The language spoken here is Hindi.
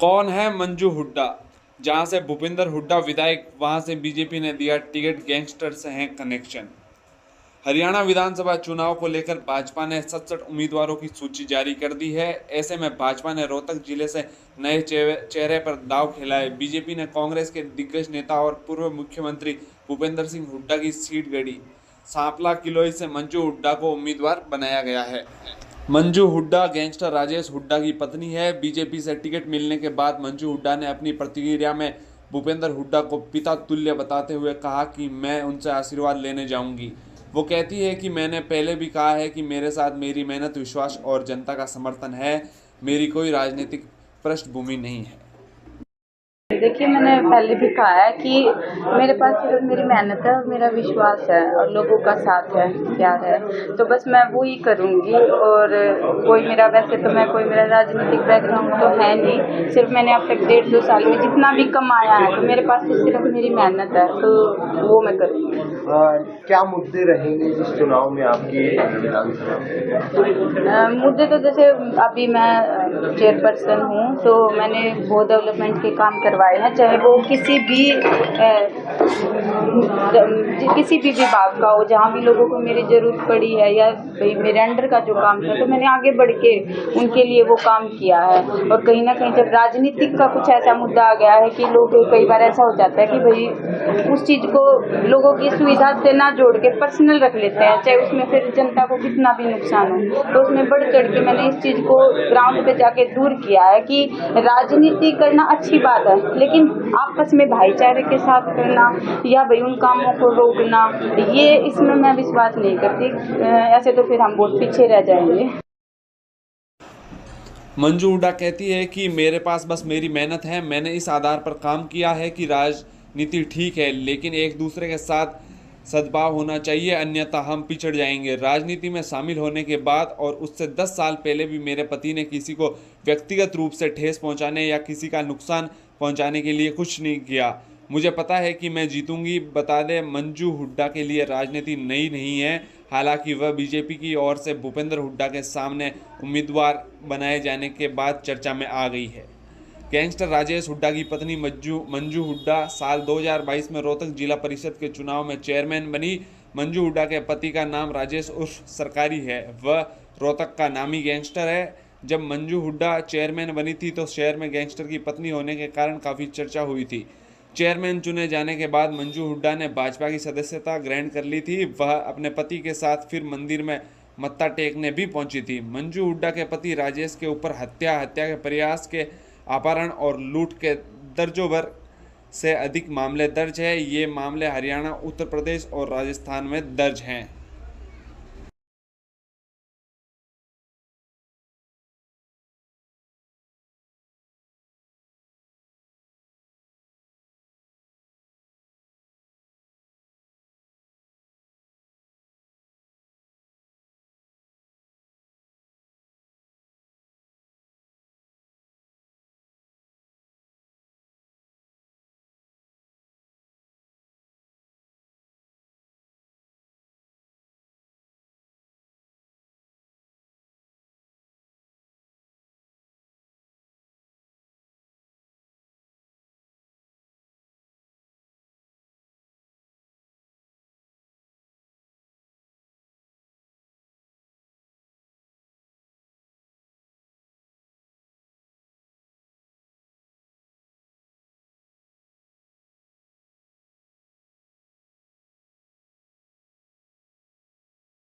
कौन है मंजू हुड्डा? जहां से भूपेंद्र हुड्डा विधायक, वहां से बीजेपी ने दिया टिकट। गैंगस्टर से है कनेक्शन। हरियाणा विधानसभा चुनाव को लेकर भाजपा ने 67 उम्मीदवारों की सूची जारी कर दी है। ऐसे में भाजपा ने रोहतक जिले से नए चेहरे पर दांव खेला है। बीजेपी ने कांग्रेस के दिग्गज नेता और पूर्व मुख्यमंत्री भूपेंद्र सिंह हुड्डा की सीट गढ़ी। सांपला किलोई से मंजू हुड्डा को उम्मीदवार बनाया गया है। मंजू हुड्डा गैंगस्टर राजेश हुड्डा की पत्नी है। बीजेपी से टिकट मिलने के बाद मंजू हुड्डा ने अपनी प्रतिक्रिया में भूपेंद्र हुड्डा को पिता तुल्य बताते हुए कहा कि मैं उनसे आशीर्वाद लेने जाऊंगी। वो कहती है कि मैंने पहले भी कहा है कि मेरे साथ मेरी मेहनत, विश्वास और जनता का समर्थन है। मेरी कोई राजनीतिक पृष्ठभूमि नहीं है। देखिए, मैंने पहले भी कहा है कि मेरे पास सिर्फ मेरी मेहनत है और मेरा विश्वास है और लोगों का साथ है, प्यार है, तो बस मैं वो ही करूँगी। और कोई मेरा, वैसे तो मैं कोई मेरा राजनीतिक बैकग्राउंड तो है नहीं, सिर्फ मैंने अब तक 1.5-2 साल में जितना भी कमाया है तो मेरे पास तो सिर्फ मेरी मेहनत है, तो वो मैं करूँगी। क्या मुद्दे रहेंगे इस चुनाव में आपके विधानसभा? मुद्दे तो जैसे अभी मैं चेयरपर्सन हूँ, तो मैंने बहुत डेवलपमेंट के काम करवाए हैं, चाहे वो किसी भी विभाग का हो, जहाँ भी लोगों को मेरी जरूरत पड़ी है या भाई मेरे अंडर का जो काम था, तो मैंने आगे बढ़ के उनके लिए वो काम किया है। और कहीं ना कहीं जब राजनीतिक का कुछ ऐसा मुद्दा आ गया है कि लोग, कई बार ऐसा हो जाता है कि भाई उस चीज को लोगों की सुविधा से ना जोड़ के पर्सनल रख लेते हैं, चाहे उसमें फिर जनता को कितना भी नुकसान हो, तो उसमें बढ़ चढ़ के मैंने इस चीज को ग्राउंड पे जाके दूर किया है कि राजनीति करना अच्छी बात है, लेकिन आपस में भाईचारे के साथ करना या भाई उन कामों को रोकना, ये इसमें मैं विश्वास नहीं करती। ऐसे तो फिर हम बहुत पीछे रह जाएंगे। मंजू हुड्डा कहती है कि मेरे पास बस मेरी मेहनत है। मैंने इस आधार पर काम किया है कि राजनीति ठीक है, लेकिन एक दूसरे के साथ सद्भाव होना चाहिए, अन्यथा हम पिछड़ जाएंगे। राजनीति में शामिल होने के बाद और उससे 10 साल पहले भी मेरे पति ने किसी को व्यक्तिगत रूप से ठेस पहुंचाने या किसी का नुकसान पहुंचाने के लिए कुछ नहीं किया। मुझे पता है कि मैं जीतूंगी। बता दें, मंजू हुड्डा के लिए राजनीति नई नहीं है। हालांकि वह बीजेपी की ओर से भूपेंद्र हुड्डा के सामने उम्मीदवार बनाए जाने के बाद चर्चा में आ गई है। गैंगस्टर राजेश हुड्डा की पत्नी मंजू हुड्डा साल 2022 में रोहतक जिला परिषद के चुनाव में चेयरमैन बनी। मंजू हुड्डा के पति का नाम राजेश उर्फ सरकारी है। वह रोहतक का नामी गैंगस्टर है। जब मंजू हुड्डा चेयरमैन बनी थी तो शहर में गैंगस्टर की पत्नी होने के कारण काफ़ी चर्चा हुई थी। चेयरमैन चुने जाने के बाद मंजू हुड्डा ने भाजपा की सदस्यता ग्रहण कर ली थी। वह अपने पति के साथ फिर मंदिर में मत्था टेकने भी पहुंची थी। मंजू हुड्डा के पति राजेश के ऊपर हत्या के प्रयास के अपहरण और लूट के दर्जों भर से अधिक मामले दर्ज है। ये मामले हरियाणा, उत्तर प्रदेश और राजस्थान में दर्ज हैं।